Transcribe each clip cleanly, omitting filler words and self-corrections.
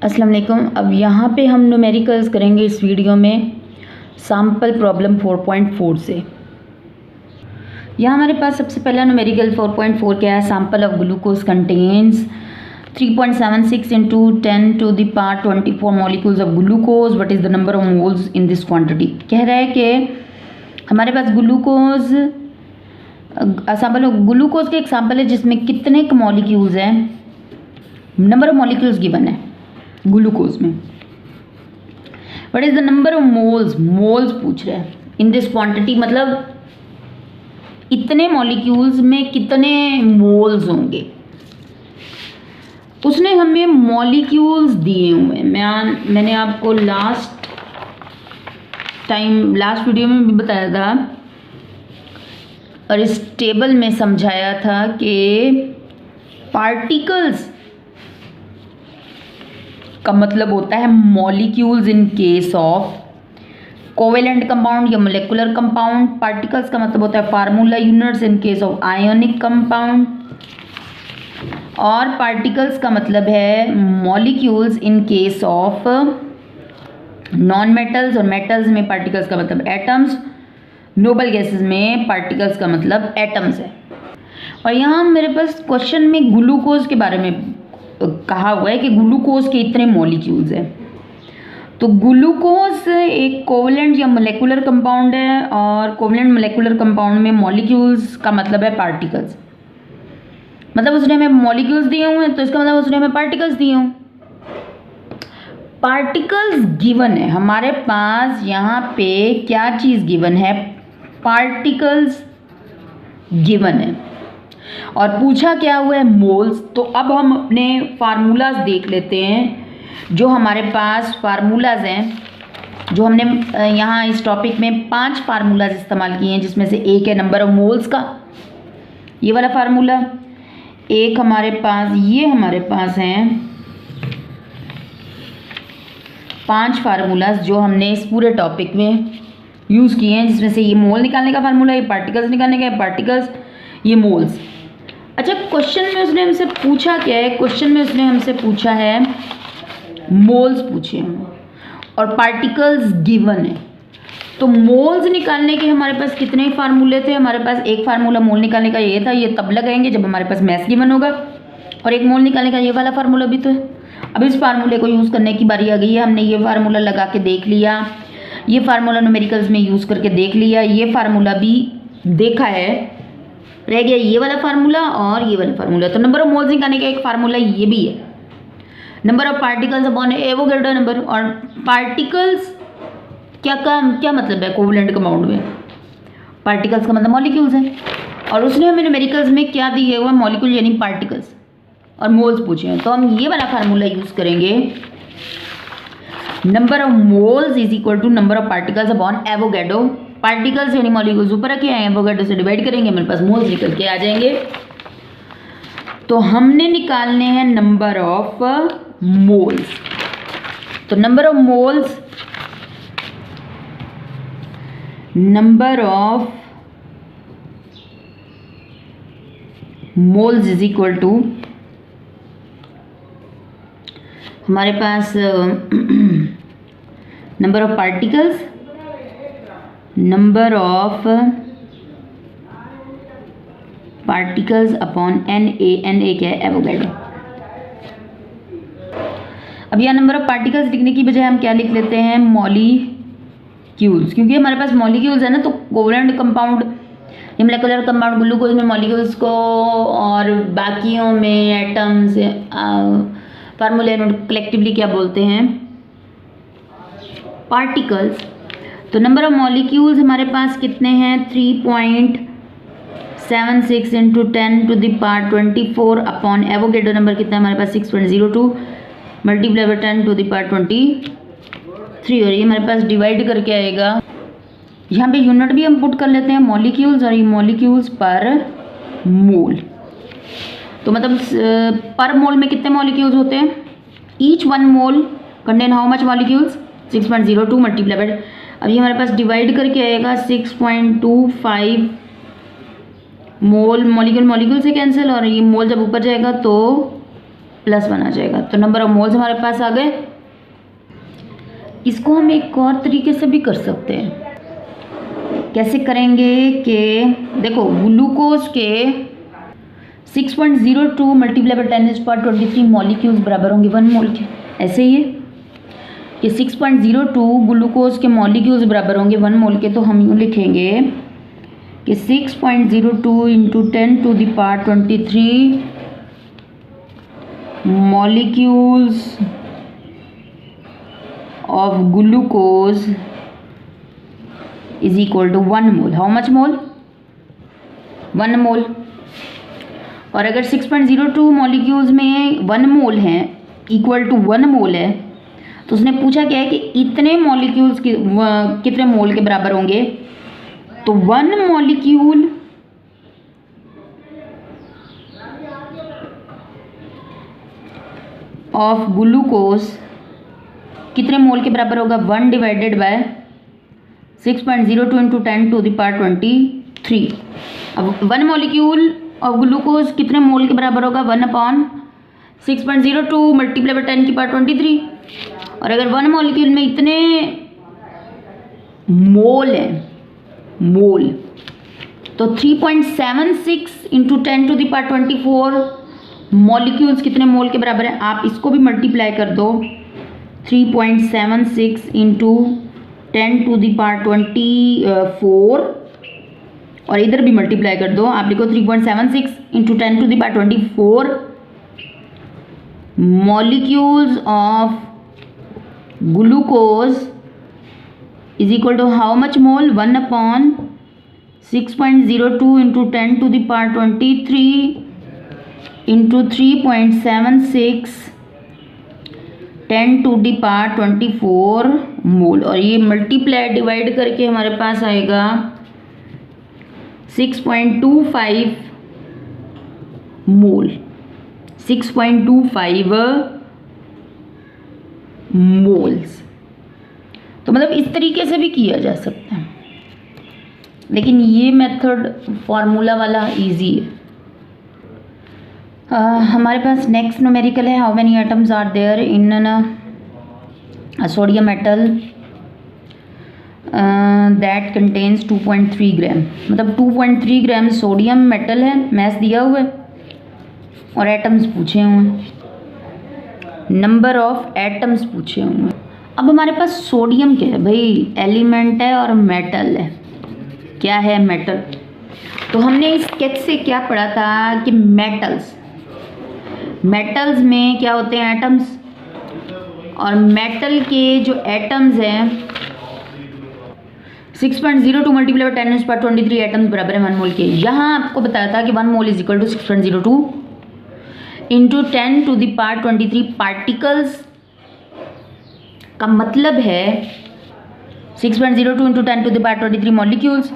अस्सलाम वालेकुम। अब यहाँ पे हम न्यूमेरिकल्स करेंगे इस वीडियो में सैम्पल प्रॉब्लम 4.4 से। यहाँ हमारे पास सबसे पहला न्यूमेरिकल 4.4 क्या है। Sample of glucose contains 3.76 into 10 to the power 24 molecules of glucose. What is the number of moles in this quantity. कह रहा है कि हमारे पास ग्लूकोज सैम्पल ऑफ ग्लूकोज का एक सैम्पल है जिसमें कितने मॉलिक्यूल्स हैं, नंबर ऑफ मॉलिक्यूल्स गिवन है ग्लूकोज में। What is the number of moles, moles पूछ रहे हैं इन दिस क्वांटिटी, मतलब इतने मॉलिक्यूल्स में कितने मोल्स होंगे। उसने हमें मॉलिक्यूल्स दिए हुए, मैंने आपको लास्ट वीडियो में भी बताया था और इस टेबल में समझाया था कि पार्टिकल्स का मतलब होता है molecules in case of covalent compound या मोलेकुलर कंपाउंड। पार्टिकल्स का मतलब होता है formula units in case of ionic compound. और पार्टिकल्स का मतलब है molecules in case of non metals, और मेटल्स में पार्टिकल्स का मतलब एटम्स, नोबल गैसेस में पार्टिकल्स का मतलब एटम्स है। और यहाँ मेरे पास क्वेश्चन में ग्लूकोज के बारे में कहा हुआ है कि ग्लूकोज के इतने मॉलिक्यूल्स हैं। तो ग्लूकोज एक कोवेलेंट या मोलेकुलर कंपाउंड है और कोवेलेंट मोलेकुलर कंपाउंड में मॉलिक्यूल्स का मतलब है पार्टिकल्स। मतलब उसने हमें मॉलिक्यूल्स दिए हुए हैं तो इसका मतलब उसने हमें पार्टिकल्स दिए हों। पार्टिकल्स गिवन है हमारे पास, यहाँ पे क्या चीज़ गिवन है, पार्टिकल्स गिवन है और पूछा क्या हुआ है, मोल्स। तो अब हम अपने फार्मूलाज देख लेते हैं। जो हमारे पास फार्मूलाज हैं, जो हमने यहाँ इस टॉपिक में 5 फार्मूलाज इस्तेमाल किए हैं, जिसमें से एक है नंबर ऑफ मोल्स का, ये वाला फार्मूला। एक हमारे पास हैं 5 फार्मूलाज जो हमने इस पूरे टॉपिक में यूज़ किए हैं, जिसमें से ये मोल निकालने का फार्मूला, ये पार्टिकल्स निकालने का, पार्टिकल्स, ये मोल्स। अच्छा, क्वेश्चन में उसने हमसे पूछा क्या है, क्वेश्चन में उसने हमसे पूछा है मोल्स पूछे हैं और पार्टिकल्स गिवन है। तो मोल्स निकालने के हमारे पास कितने फार्मूले थे, हमारे पास एक फार्मूला मोल निकालने का ये था, ये तब लगाएंगे जब हमारे पास मैस गिवन होगा, और एक मोल निकालने का ये वाला फार्मूला भी तो है। अब इस फार्मूले को यूज़ करने की बारी आ गई है। हमने ये फार्मूला लगा के देख लिया, ये फार्मूला न्यूमेरिकल्स में यूज़ करके देख लिया, ये फार्मूला भी देखा है, रह गया ये वाला फार्मूला और ये वाला फार्मूला। तो नंबर ऑफ मोल्स निकालने का एक फार्मूला ये भी है, number of particles upon Avogadro number. और पार्टिकल्स क्या मतलब है कोवेलेंट कंपाउंड में, पार्टिकल्स का मतलब मॉलिक्यूल्स हैं। और उसने हमें न्यूमेरिकल्स में क्या दिए हुआ, मॉलिक्यूल यानी पार्टिकल्स, और मोल्स पूछे हैं। तो हम ये वाला फार्मूला यूज़ करेंगे, number of moles is equal to number of particles upon Avogadro. Particles यानी मॉलिक्यूल्स ऊपर रखे हैं, एवोगैड्रो से डिवाइड करेंगे, हमारे पास मोल्स निकल के आ जाएंगे। तो हमने निकालने हैं नंबर ऑफ मोल्स। तो number of moles is equal to हमारे पास number of particles, number of particles upon NA क्या है, एवोगैड्रो। अब यह नंबर ऑफ पार्टिकल्स लिखने की बजाय हम क्या लिख लेते हैं, मॉलिक्यूल्स, क्योंकि हमारे पास मॉलिक्यूल्स है ना। तो कोवेलेंट कंपाउंड या मोलेकुलर कंपाउंड ग्लूकोज में मॉलिक्यूल्स को और बाकियों में एटम्स, फार्मूले कलेक्टिवली क्या बोलते हैं, पार्टिकल्स। तो नंबर ऑफ मॉलिक्यूल्स हमारे पास कितने हैं, 3.76 into 10 to the power 24 upon Avogadro number कितना है हमारे पास 6.02 multiply by 10 to the power 23, और ये हमारे पास डिवाइड करके आएगा। यहाँ पे यूनिट भी हम पुट कर लेते हैं मॉलिक्यूल्स, और ये मॉलिक्यूल्स पर मोल। तो मतलब पर मोल में कितने मॉलिक्यूल्स होते हैं, each 1 mole contain how much molecules, 6.02 multiply bye, अब ये हमारे पास डिवाइड करके आएगा 6.25 मोल, मॉलिक्यूल से कैंसिल, और ये मोल जब ऊपर जाएगा तो +1 आ जाएगा। तो नंबर ऑफ मोल्स हमारे पास आ गए। इसको हम एक और तरीके से भी कर सकते हैं। कैसे करेंगे कि देखो ग्लूकोज के 6.02 मल्टीप्लाई बाय 10⁻23 मॉलिक्यूल्स बराबर होंगे 1 मोल के। ऐसे ही है कि 6.02 ग्लूकोज के मॉलिक्यूल्स बराबर होंगे 1 मोल के। तो हम यूँ लिखेंगे कि 6.02 into 10⁻23 molecules of glucose is equal to 1 mole. How much mole? 1 mole. और अगर 6.02 मॉलिक्यूल्स में 1 मोल है इक्वल टू 1 मोल है, तो उसने पूछा क्या है कि इतने मॉलिक्यूल्स कितने मोल के बराबर होंगे। तो 1 मॉलिक्यूल ऑफ ग्लूकोज कितने मोल के बराबर होगा? 1 डिवाइडेड बाय 6.02 इंटू 10⁻23। अब 1 मॉलिक्यूल ऑफ ग्लूकोज कितने मोल के बराबर होगा? 1/6.02 मल्टीप्लाई बाय 10⁻23। और अगर 1 मॉलिक्यूल में इतने मोल हैं, मोल, तो 3.76 इंटू 10⁻24 मॉलिक्यूल्स कितने मोल के बराबर है? आप इसको भी मल्टीप्लाई कर दो। 3.76 इंटू 10⁻24 और इधर भी मल्टीप्लाई कर दो। आप लिखो 3.76 into 10⁻24 molecules of glucose is equal to how much mole? 1/6.02 into 10⁻23 into 3.76 10⁻24 mole. और ये मल्टीप्लाई डिवाइड करके हमारे पास आएगा 6.25 मोल। 6.25 मोल्स। तो मतलब इस तरीके से भी किया जा सकता है, लेकिन ये मेथड फार्मूला वाला इजी है। हमारे पास नेक्स्ट न्यूमेरिकल है, how many atoms are there in sodium metal that contains 2.3 gram. मतलब 2.3 ग्राम सोडियम मेटल है, मैस दिया हुआ है और एटम्स पूछे हुए हैं, नंबर ऑफ एटम्स पूछे हुए हैं। अब हमारे पास सोडियम क्या है भाई? एलिमेंट है और मेटल है। क्या है? मेटल। तो हमने इस स्केच से क्या पढ़ा था कि मेटल्स में क्या होते हैं? एटम्स। और मेटल के जो एटम्स हैं 6.02 मल्टीप्लाई बाय 10⁻23 एटम्स बराबर है 1 मोल के। यहाँ आपको बताया था कि 1 mole is equal to 6.02 into 10⁻23 particles का मतलब है 6.02 into 10⁻23 molecules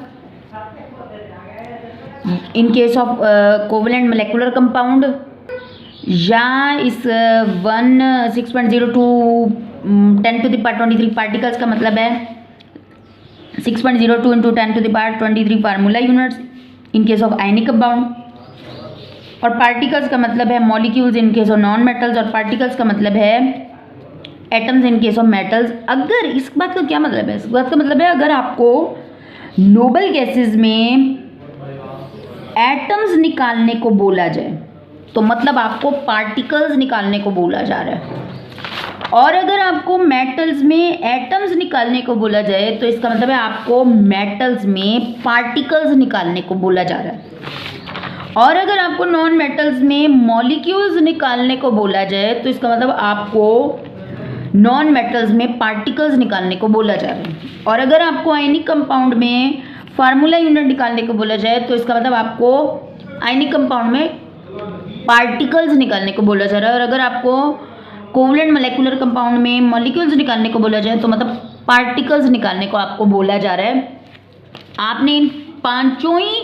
in case of covalent molecular compound, या इस 6.02 10⁻23 पार्टिकल्स का मतलब है 6.02 into 10⁻23 formula units in case of ionic compound. और पार्टिकल्स का मतलब है molecules in case of non metals, और पार्टिकल्स का मतलब है atoms in case of metals. अगर इस बात का क्या मतलब है? इस बात का मतलब है अगर आपको नोबल गैसेस में एटम्स निकालने को बोला जाए तो मतलब आपको पार्टिकल्स निकालने को बोला जा रहा है, और अगर आपको मेटल्स में एटम्स निकालने को बोला जाए तो इसका मतलब है आपको मेटल्स में पार्टिकल्स निकालने को बोला जा रहा है, और अगर आपको नॉन मेटल्स में मॉलिक्यूल्स निकालने को बोला जाए तो इसका मतलब आपको नॉन मेटल्स में पार्टिकल्स निकालने को बोला जा रहा है, और अगर आपको आयनिक कंपाउंड में फार्मूला यूनिट निकालने को बोला जाए तो इसका मतलब आपको आयनिक कंपाउंड में पार्टिकल्स निकालने को बोला जा रहा है, और अगर आपको कोवेलेंट मोलेकुलर कंपाउंड में मॉलिक्यूल्स निकालने को बोला जाए तो मतलब पार्टिकल्स निकालने को आपको बोला जा रहा है। आपने इन पांचों ही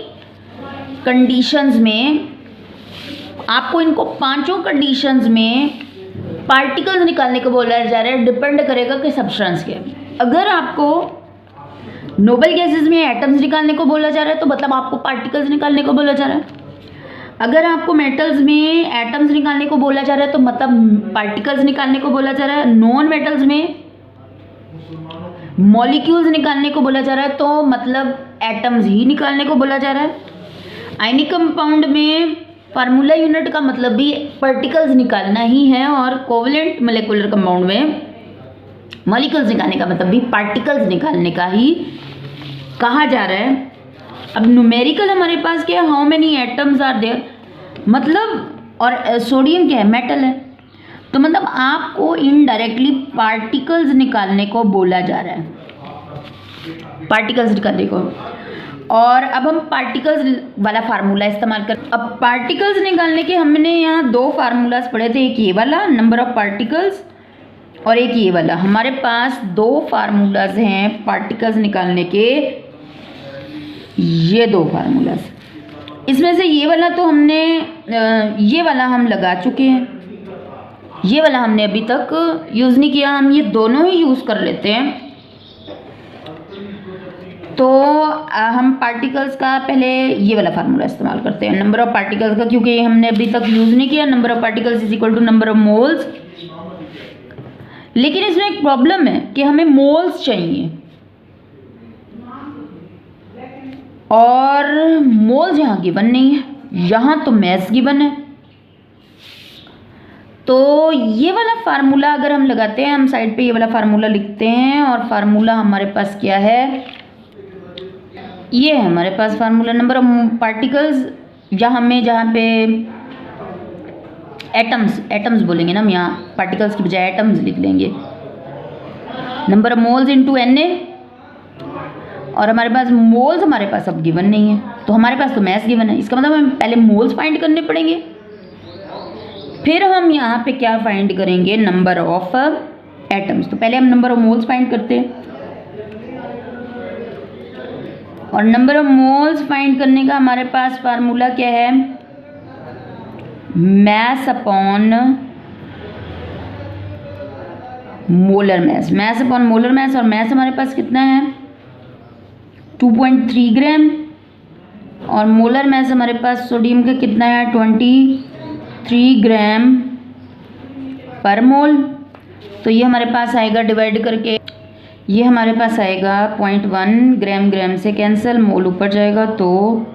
कंडीशंस में, आपको इनको पांचों कंडीशंस में पार्टिकल्स निकालने को बोला जा रहा है। डिपेंड करेगा कि सब्सटेंस के। अगर आपको नोबल गैसेस में एटम्स निकालने को बोला जा रहा है तो मतलब आपको पार्टिकल्स निकालने को बोला जा रहा है। अगर आपको मेटल्स में एटम्स निकालने को बोला जा रहा है तो मतलब पार्टिकल्स निकालने को बोला जा रहा है। नॉन मेटल्स में मॉलिक्यूल्स निकालने को बोला जा रहा है तो मतलब एटम्स ही निकालने को बोला जा रहा है। आयनिक कंपाउंड में फार्मूला यूनिट का मतलब भी पार्टिकल्स निकालना ही है और कोवलेंट मोलेकुलर कंपाउंड में मॉलिक्यूल्स निकालने का मतलब भी पार्टिकल्स निकालने का ही कहा जा रहा है। अब न्यूमेरिकल हमारे पास क्या है, how many atoms are there, मतलब और सोडियम क्या है, मेटल है, तो मतलब आपको इनडायरेक्टली पार्टिकल्स निकालने को बोला जा रहा है, पार्टिकल्स निकालने को। और अब हम पार्टिकल्स वाला फार्मूला इस्तेमाल कर, अब पार्टिकल्स निकालने के हमने यहाँ दो फार्मूलाज पढ़े थे, एक ये वाला नंबर ऑफ पार्टिकल्स और एक ये वाला। हमारे पास दो फार्मूलाज हैं पार्टिकल्स निकालने के, ये दो फार्मूलाज। इसमें से ये वाला तो हमने ये वाला हम लगा चुके हैं, ये वाला हमने अभी तक यूज़ नहीं किया, हम ये दोनों ही यूज़ कर लेते हैं। तो हम पार्टिकल्स का पहले ये वाला फार्मूला इस्तेमाल करते हैं नंबर ऑफ पार्टिकल्स का, क्योंकि हमने अभी तक यूज़ नहीं किया। Number of particles is equal to number of moles. लेकिन इसमें एक प्रॉब्लम है कि हमें मोल्स चाहिए और मोल्स यहाँ गिवन नहीं है, यहाँ तो मैस गिवन है। तो ये वाला फार्मूला अगर हम लगाते हैं, हम साइड पे ये वाला फार्मूला लिखते हैं और फार्मूला हमारे पास क्या है, ये है हमारे पास फार्मूला नंबर ऑफ पार्टिकल्स, जहाँ पे एटम्स बोलेंगे ना हम, यहाँ पार्टिकल्स की बजाय एटम्स लिख लेंगे। Number of moles into Na, और हमारे पास मोल्स हमारे पास अब गिवन नहीं है, तो हमारे पास तो मैस गिवन है। इसका मतलब हमें पहले मोल्स फाइंड करने पड़ेंगे, फिर हम यहाँ पे क्या फाइंड करेंगे, नंबर ऑफ एटम्स। तो पहले हम नंबर ऑफ मोल्स फाइंड करते हैं, और नंबर ऑफ मोल्स फाइंड करने का हमारे पास फार्मूला क्या है, mass upon molar mass, mass upon molar mass. और मैस हमारे पास कितना है 2.3 ग्राम, और मोलर मैस हमारे पास सोडियम का कितना है 23 ग्राम पर मोल। तो ये हमारे पास आएगा डिवाइड करके, ये हमारे पास आएगा 0.1 ग्राम से कैंसिल, मोल ऊपर जाएगा तो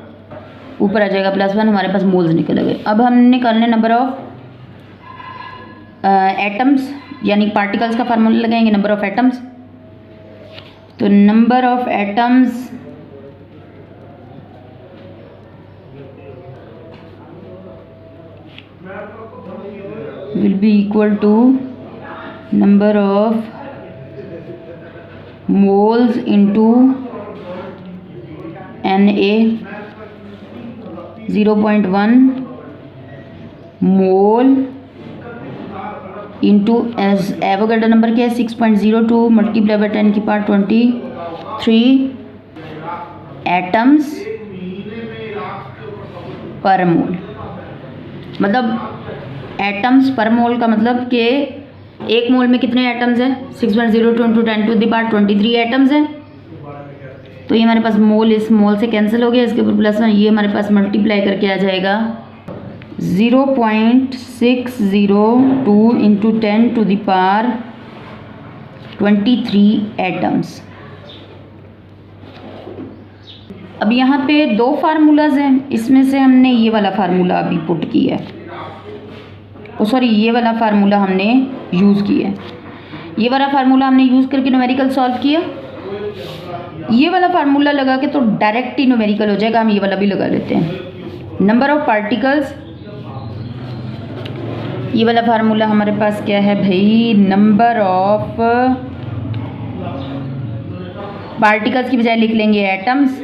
ऊपर आ जाएगा +1, हमारे पास मोल्स निकल गए। अब हम निकालने नंबर ऑफ एटम्स यानी पार्टिकल्स का फार्मूला लगाएंगे, नंबर ऑफ एटम्स। तो number of atoms will be equal to number of moles into Na, 0.1 mole into Avogadro number क्या है 6.02 मल्टीप्लाई बाय 10⁻23 एटम्स पर मोल। मतलब एटम्स पर मोल का मतलब कि एक मोल में कितने एटम्स हैं, 6.02 इंटू 10⁻23 एटम्स हैं। तो ये हमारे पास मोल इस मोल से कैंसिल हो गया, इसके ऊपर +1, ये हमारे पास मल्टीप्लाई करके आ जाएगा 0.602 इंटू 10⁻23 एटम्स। अब यहाँ पे दो फार्मूलाज हैं, इसमें से हमने ये वाला फार्मूला अभी पुट किया है, सॉरी ये वाला फार्मूला हमने यूज़ किया है। ये वाला फार्मूला हमने यूज़ करके न्यूमेरिकल सॉल्व किया, ये वाला फार्मूला लगा के तो डायरेक्ट ही न्यूमेरिकल हो जाएगा। हम ये वाला भी लगा लेते हैं, नंबर ऑफ पार्टिकल्स। ये वाला फार्मूला हमारे पास क्या है भाई, नंबर ऑफ पार्टिकल्स की बजाय लिख लेंगे atoms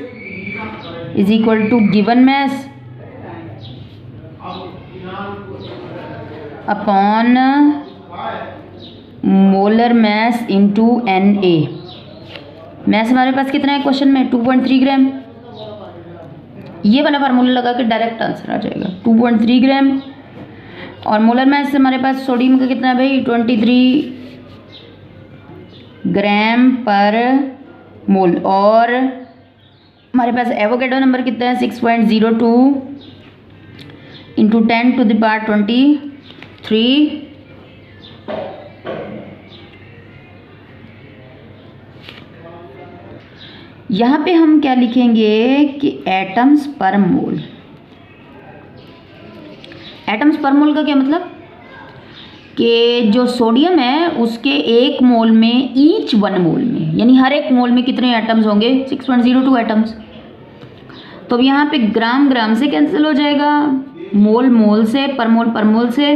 is equal to given mass upon molar mass into Na। Mass हमारे पास कितना है क्वेश्चन में 2.3 ग्राम, ये वाला फार्मूला लगा के डायरेक्ट आंसर आ जाएगा 2.3 ग्राम। और मोलर मैस हमारे पास सोडियम का कितना है भाई 23 ग्राम पर मोल, और हमारे पास एवोगैड्रो नंबर कितना है 6.02 इंटू 10⁻23 यहाँ पे हम क्या लिखेंगे कि एटम्स पर मोल। एटम्स पर मोल का क्या मतलब कि जो सोडियम है उसके 1 मोल में ईच 1 मोल में, यानी हर एक मोल में कितने एटम्स होंगे, 6.02 एटम्स। तो अब यहाँ पे ग्राम ग्राम से कैंसिल हो जाएगा, मोल मोल से, पर मोल से,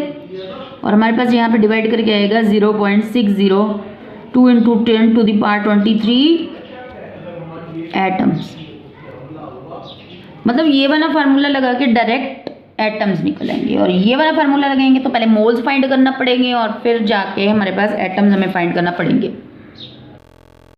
और हमारे पास यहाँ पे डिवाइड करके आएगा 0.602 इंटू 10⁻23 एटम्स। मतलब ये वाला फार्मूला लगा के डायरेक्ट एटम्स निकल आएंगे, और ये वाला फार्मूला लगाएंगे तो पहले मोल्स फाइंड करना पड़ेंगे और फिर जाके हमारे पास एटम्स हमें फाइंड करना पड़ेंगे।